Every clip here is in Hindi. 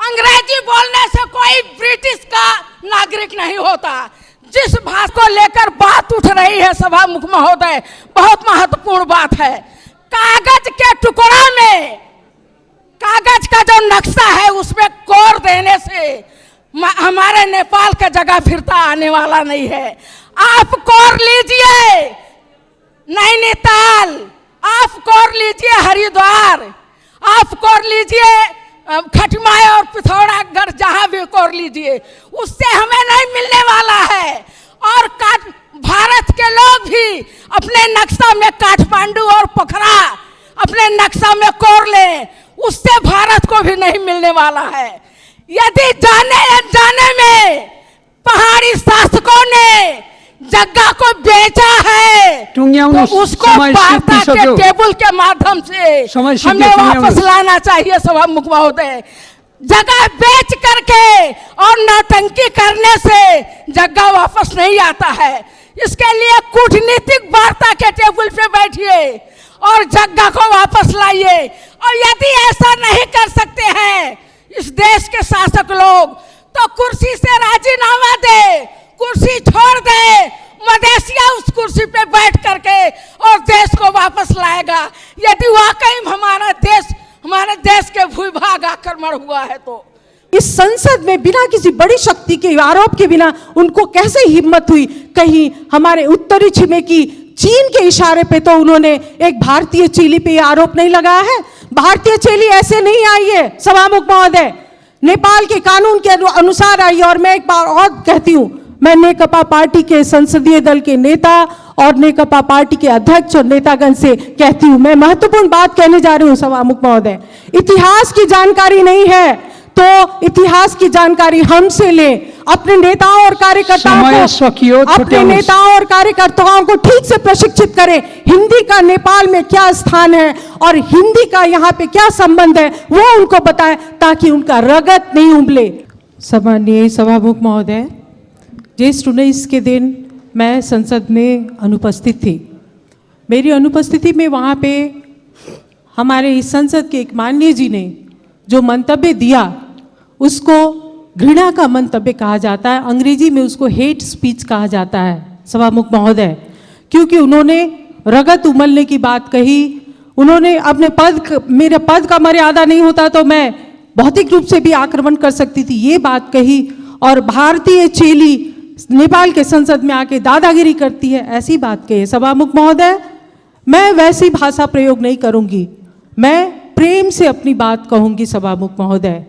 अंग्रेजी बोलने से कोई ब्रिटिश का नागरिक नहीं होता। जिस भाषा को लेकर बात उठ रही है सभामुख महोदय, बहुत महत्वपूर्ण बात है। कागज के टुकड़ा में कागज का जो नक्शा है उसमें कोर देने से हमारे नेपाल का जगह फिरता आने वाला नहीं है। आप कोर लीजिए नैनीताल, आप कोर लीजिए हरिद्वार, आप कोर लीजिए खटमाय और पिथौरागढ़, जहां भी कोर लीजिए, उससे हमें नहीं मिलने वाला है। और भारत के लोग भी अपने नक्शा में काठमांडू और पोखरा अपने नक्शा में कोर लें, उससे भारत को भी नहीं मिलने वाला है। यदि जाने अनजाने में पहाड़ी शासकों ने जगह को बेचा है तो उसको वार्ता के टेबल के माध्यम से हमें वापस लाना चाहिए सभामुख महोदय। जगह बेच करके और नौटंकी करने से जगह वापस नहीं आता है। इसके लिए कूटनीतिक वार्ता के टेबल पे बैठिए और जगह को वापस लाइए। और यदि ऐसा नहीं कर सकते हैं इस देश के शासक लोग, तो कुर्सी से राजीनामा दे, कुर्सी छोड़ दे, मदेशिया उस कुर्सी पे बैठ करके और देश को वापस लाएगा। यदि वाकई हमारे देश के भूभाग आक्रमण हुआ है तो इस संसद में बिना किसी बड़ी शक्ति के आरोप के बिना उनको कैसे हिम्मत हुई? कहीं हमारे उत्तरी छिमेकी चीन के इशारे पे तो उन्होंने एक भारतीय चेली पे आरोप नहीं लगाया है। भारतीय चेली ऐसे नहीं आई है सभामुख महोदय, नेपाल के कानून के अनुसार आई है। और मैं एक बार और कहती हूँ, मैं नेकपा पार्टी के संसदीय दल के नेता और नेकपा पार्टी के अध्यक्ष और नेतागण से कहती हूँ, मैं महत्वपूर्ण बात कहने जा रही हूँ सभामुख महोदय। इतिहास की जानकारी नहीं है तो इतिहास की जानकारी हमसे लें। अपने नेताओं और कार्यकर्ताओं को ठीक से प्रशिक्षित करें। हिंदी का नेपाल में क्या स्थान है और हिंदी का यहाँ पे क्या संबंध है वो उनको बताएं, ताकि उनका रगत नहीं उबले। सम्माननीय सभामुख महोदय, ज्येष्ठ 19 के दिन मैं संसद में अनुपस्थित थी। मेरी अनुपस्थिति में वहाँ पे हमारे इस संसद के एक माननीय जी ने जो मंतव्य दिया उसको घृणा का मंतव्य कहा जाता है, अंग्रेजी में उसको हेट स्पीच कहा जाता है सभामुख महोदय, क्योंकि उन्होंने रगत उमलने की बात कही। उन्होंने अपने मेरे पद का मर्यादा नहीं होता तो मैं भौतिक रूप से भी आक्रमण कर सकती थी, ये बात कही। और भारतीय चेली नेपाल के संसद में आके दादागिरी करती है, ऐसी बात कही। सभामुख महोदय, मैं वैसी भाषा प्रयोग नहीं करूंगी, मैं प्रेम से अपनी बात कहूंगी सभामुख महोदय।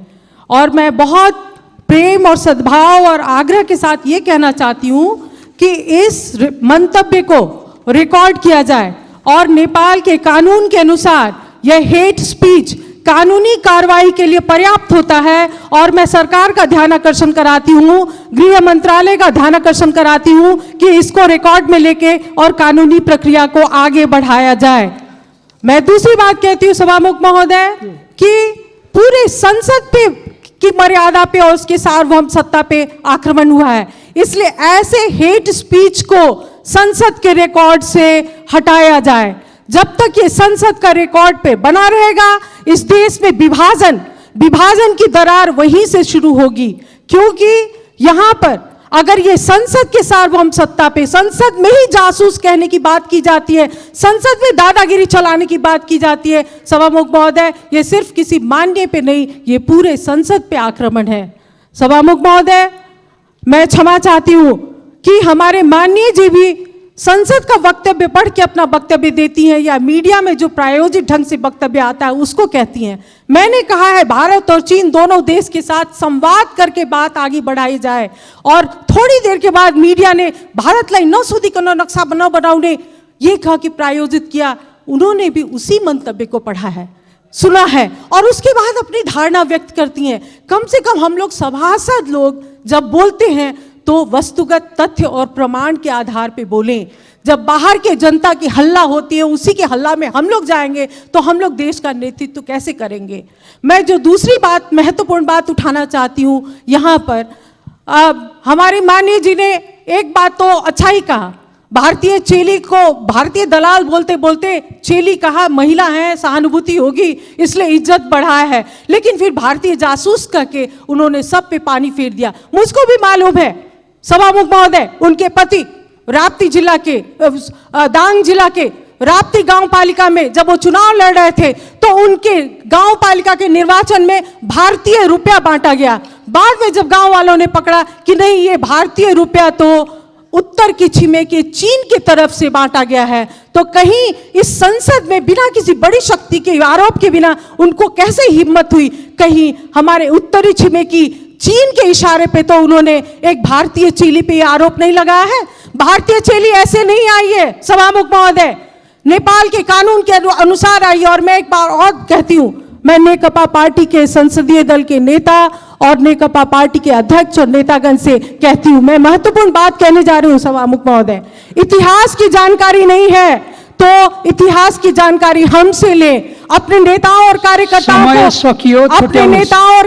और मैं बहुत प्रेम और सद्भाव और आग्रह के साथ ये कहना चाहती हूँ कि इस मंतव्य को रिकॉर्ड किया जाए और नेपाल के कानून के अनुसार यह हेट स्पीच कानूनी कार्रवाई के लिए पर्याप्त होता है। और मैं सरकार का ध्यान आकर्षण कराती हूँ, गृह मंत्रालय का ध्यान आकर्षण कराती हूँ कि इसको रिकॉर्ड में लेके और कानूनी प्रक्रिया को आगे बढ़ाया जाए। मैं दूसरी बात कहती हूँ सभामुख महोदय कि पूरे संसद पे की मर्यादा पे और उसके सार्वभौम सत्ता पे आक्रमण हुआ है, इसलिए ऐसे हेट स्पीच को संसद के रिकॉर्ड से हटाया जाए। जब तक ये संसद का रिकॉर्ड पे बना रहेगा इस देश में विभाजन की दरार वहीं से शुरू होगी। क्योंकि यहाँ पर अगर ये संसद के सार्वभौम सत्ता पे संसद में ही जासूस कहने की बात की जाती है, संसद में दादागिरी चलाने की बात की जाती है सभामुख महोदय, ये सिर्फ किसी माननीय पे नहीं, ये पूरे संसद पे आक्रमण है। सभामुख महोदय, मैं क्षमा चाहती हूँ कि हमारे माननीय जी भी संसद का वक्तव्य पढ़ के अपना वक्तव्य देती हैं या मीडिया में जो प्रायोजित ढंग से वक्तव्य आता है उसको कहती हैं। मैंने कहा है भारत और चीन दोनों देश के साथ संवाद करके बात आगे बढ़ाई जाए। और थोड़ी देर के बाद मीडिया ने भारतलाई नसोधिकन नक्शा बनाउने ये कहा कि प्रायोजित किया। उन्होंने भी उसी मंतव्य को पढ़ा है, सुना है और उसके बाद अपनी धारणा व्यक्त करती हैं। कम से कम हम लोग सभासद लोग जब बोलते हैं तो वस्तुगत तथ्य और प्रमाण के आधार पे बोलें। जब बाहर के जनता की हल्ला होती है उसी के हल्ला में हम लोग जाएंगे तो हम लोग देश का नेतृत्व कैसे करेंगे। मैं जो दूसरी बात महत्वपूर्ण बात उठाना चाहती हूँ यहाँ पर, हमारे माननीय जी ने एक बात तो अच्छा ही कहा, भारतीय चेली को भारतीय दलाल बोलते बोलते चेली कहा, महिला है सहानुभूति होगी इसलिए इज्जत बढ़ाया है, लेकिन फिर भारतीय जासूस करके उन्होंने सब पे पानी फेर दिया। मुझको भी मालूम है सभामुख महोदय, उनके पति राप्ती जिला के दांग जिला के राप्ती गांव पालिका में जब वो चुनाव लड़ रहे थे तो उनके गांव पालिका के निर्वाचन में भारतीय रुपया बांटा गया। बाद में जब गांव वालों ने पकड़ा कि नहीं ये भारतीय रुपया तो उत्तर की छिमेकी चीन की तरफ से बांटा गया है, तो कहीं इस संसद में बिना किसी बड़ी शक्ति के आरोप के बिना उनको कैसे हिम्मत हुई, कहीं हमारे उत्तरी छिमेकी चीन के इशारे पे तो उन्होंने एक भारतीय चेली पे आरोप नहीं लगाया है। भारतीय चेली ऐसे नहीं आई है सभामुख महोदय, नेपाल के कानून के अनुसार आई। और मैं एक बार और कहती हूं, मैं नेकपा पार्टी के संसदीय दल के नेता और नेकपा पार्टी के अध्यक्ष और नेतागण से कहती हूं, मैं महत्वपूर्ण बात कहने जा रही हूं सभामुख महोदय। इतिहास की जानकारी नहीं है तो इतिहास की जानकारी हमसे लें, अपने नेताओं और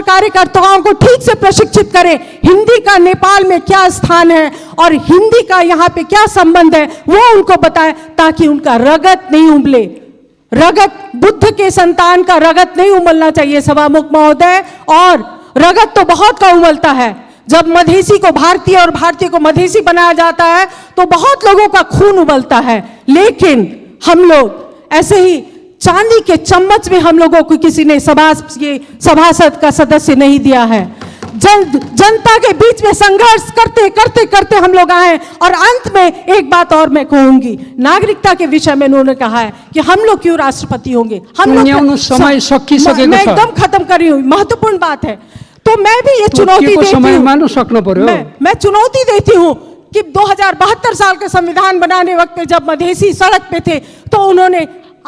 कार्यकर्ताओं को ठीक से प्रशिक्षित करें। हिंदी का नेपाल में क्या स्थान है और हिंदी का यहाँ पे क्या संबंध है वो उनको बताएं, ताकि उनका रगत नहीं उबले। रगत बुद्ध के संतान का रगत नहीं उबलना चाहिए सभामुख महोदय, और रगत तो बहुत का उबलता है। जब मधेसी को भारतीय और भारतीय को मधेसी बनाया जाता है तो बहुत लोगों का खून उबलता है, लेकिन हम लोग ऐसे ही चांदी के चम्मच में हम लोगों को किसी ने सभासद का सदस्य नहीं दिया है। जनता के बीच में संघर्ष करते करते करते हम लोग आए। और अंत में एक बात और मैं कहूंगी, नागरिकता के विषय में उन्होंने कहा है कि हम लोग क्यों राष्ट्रपति होंगे, हम लोग समय मैं एकदम खत्म कर रही हूँ, महत्वपूर्ण बात है। तो मैं भी ये चुनौती देती हूँ, मैं चुनौती देती हूँ कि 2072 साल के संविधान बनाने वक्त में जब मधेसी सड़क पे थे तो उन्होंने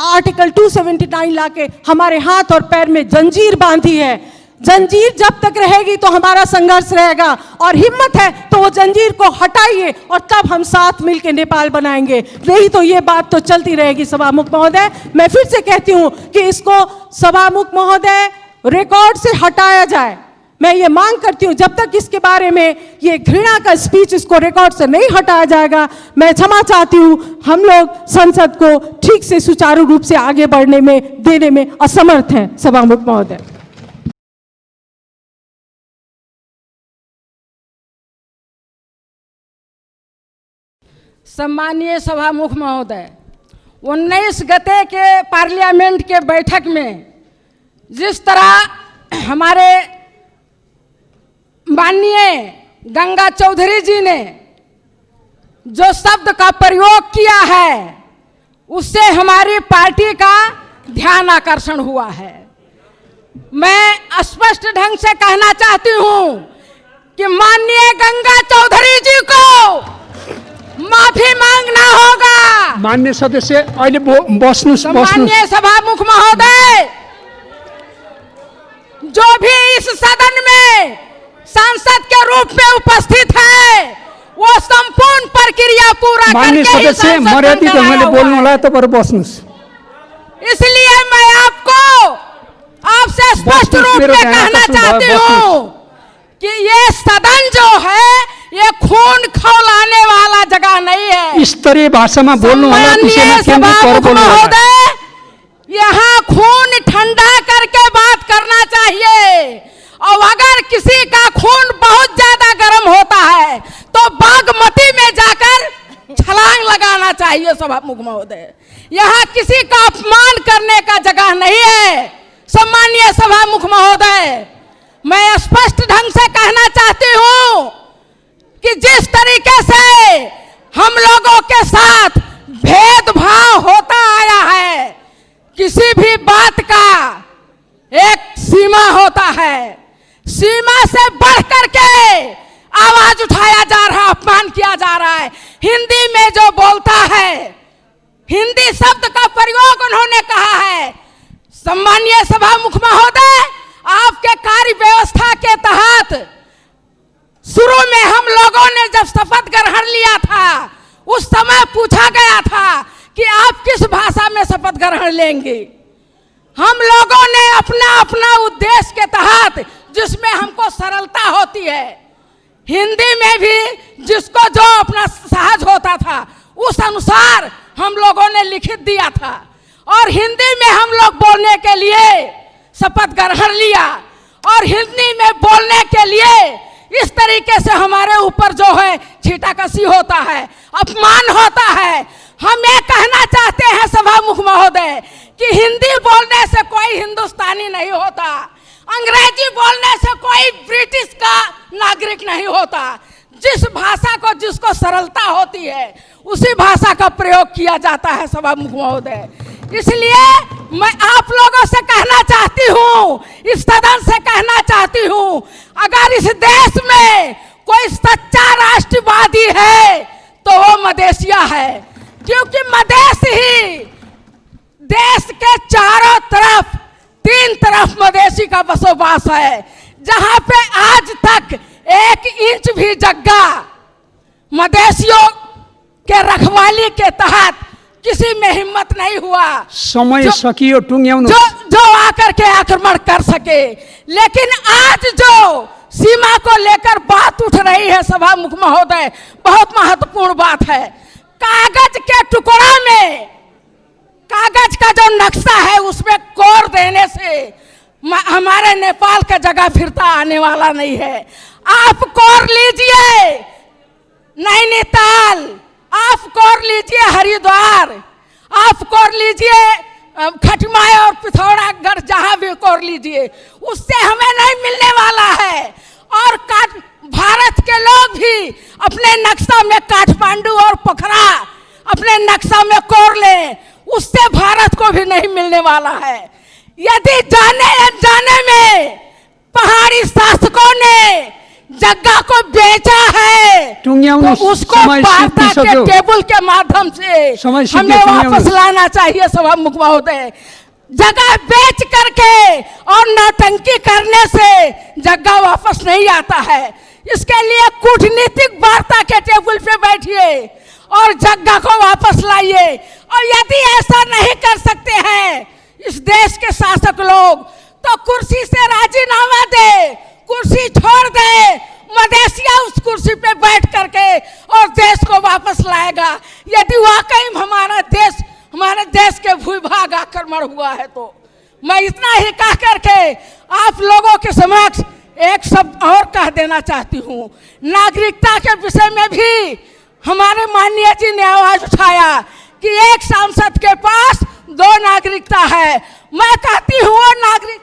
आर्टिकल 279 लाके हमारे हाथ और पैर में जंजीर बांधी है। जंजीर जब तक रहेगी तो हमारा संघर्ष रहेगा, और हिम्मत है तो वो जंजीर को हटाइए और तब हम साथ मिलकर नेपाल बनाएंगे, नहीं तो ये बात तो चलती रहेगी सभामुख महोदय। मैं फिर से कहती हूँ कि इसको सभामुख महोदय रिकॉर्ड से हटाया जाए। मैं ये मांग करती हूँ जब तक इसके बारे में ये घृणा का स्पीच इसको रिकॉर्ड से नहीं हटाया जाएगा, मैं क्षमा चाहती हूँ। हम लोग संसद को ठीक से सुचारू रूप से आगे बढ़ने में देने में असमर्थ हैं सभामुख महोदय। सम्मानीय सभामुख महोदय, 19 गते के पार्लियामेंट के बैठक में जिस तरह हमारे माननीय गंगा चौधरी जी ने जो शब्द का प्रयोग किया है उससे हमारी पार्टी का ध्यान आकर्षण हुआ है। मैं स्पष्ट ढंग से कहना चाहती हूं कि माननीय गंगा चौधरी जी को माफी मांगना होगा। माननीय सदस्य अहिले माननीय सभामुख महोदय, जो भी इस सदन में सांसद के रूप में उपस्थित है वो संपूर्ण प्रक्रिया पूरा माननीय सदस्य मर्यादित ढंगले बोल्नु होला त पर बस्नुस्। इसलिए मैं आपसे स्पष्ट रूप में कहना चाहती हूँ कि ये सदन जो है ये खून खौलाने वाला जगह नहीं है। स्तरीय भाषा में बोल्नु होला महोदय, यहाँ खून ठंडा करके बात करना चाहिए, और अगर किसी का खून बहुत ज्यादा गर्म होता है तो बागमती में जाकर छलांग लगाना चाहिए सभामुख महोदय। यहाँ किसी का अपमान करने का जगह नहीं है। सम्मानीय सभामुख महोदय, मैं स्पष्ट ढंग से कहना चाहती हूँ कि जिस तरीके से हम लोगों के साथ भेदभाव होता आया है, किसी भी बात का एक सीमा होता है, सीमा से बढ़ करके आवाज उठाया जा रहा, अपमान किया जा रहा है। हिंदी में जो बोलता है, हिंदी शब्द का प्रयोग उन्होंने कहा है। सम्मानीय सभामुख महोदय, आपके कार्य व्यवस्था के तहत शुरू में हम लोगों ने जब शपथ ग्रहण लिया था उस समय पूछा गया था कि आप किस भाषा में शपथ ग्रहण लेंगे। हम लोगों ने अपना अपना उद्देश्य के तहत, जिसमें हमको सरलता होती है, हिंदी में भी जिसको जो अपना सहज होता था उस अनुसार हम लोगों ने लिखित दिया था और हिंदी में हम लोग बोलने के लिए शपथ ग्रहण लिया और हिंदी में बोलने के लिए इस तरीके से हमारे ऊपर जो है छीटाकशी होता है, अपमान होता है। हम ये कहना चाहते हैं सभामुख महोदय कि हिंदी बोलने से कोई हिंदुस्तानी नहीं होता, अंग्रेजी बोलने से कोई ब्रिटिश का नागरिक नहीं होता। जिस भाषा को जिसको सरलता होती है उसी भाषा का प्रयोग किया जाता है सभामुख महोदय। इसलिए मैं आप लोगों से कहना चाहती हूँ, इस सदन से कहना चाहती हूँ, अगर इस देश में कोई सच्चा राष्ट्रवादी है तो वो मदेशिया है, क्योंकि मदेश ही देश के चारों तरफ, तीन तरफ मदेशी का बसोबास है, जहां पे आज तक 1 इंच भी जगह मदेशियों के रखवाली के तहत किसी में हिम्मत नहीं हुआ समय सकियो टुंग्याउनु जो आकर के आक्रमण कर सके। लेकिन आज जो सीमा को लेकर बात उठ रही है सभामुख महोदय, बहुत महत्वपूर्ण बात है। कागज के टुकड़ा में, कागज का जो नक्शा है उसमें कोर देने से हमारे नेपाल का जगह फिरता आने वाला नहीं है। आप कोर लीजिए नैनीताल, आप कोर लीजिए हरिद्वार, आप कोर लीजिए खटमाय और पिथौरागढ़, जहां भी कोर लीजिए, उससे हमें नहीं मिलने वाला है। और भारत के लोग भी अपने नक्शा में काठमांडू और पोखरा अपने नक्शा में कोर लें, उससे भारत को भी नहीं मिलने वाला है। यदि जाने अनजाने में पहाड़ी शासकों ने जगह को बेचा है तो उसको वार्ता के टेबल के माध्यम से हमें वापस लाना चाहिए सभामुख महोदय। जगह बेच करके और नौटंकी करने से जगह वापस नहीं आता है। इसके लिए कूटनीतिक वार्ता के टेबल पे बैठिए और जगह को वापस लाइए। और यदि ऐसा नहीं कर सकते हैं इस देश के शासक लोग, तो कुर्सी से राजीनामा दे, कुर्सी छोड़ दे, मदेशिया उस कुर्सी पे बैठ करके और देश को वापस लाएगा। यदि वाकई हमारे देश के भूभाग आक्रमण हुआ है तो मैं इतना ही कह करके आप लोगों के समक्ष एक शब्द और कह देना चाहती हूँ। नागरिकता के विषय में भी हमारे माननीय जी ने आवाज उठाया कि एक सांसद के पास 2 नागरिकता है। मैं कहती हूँ वो नागरिक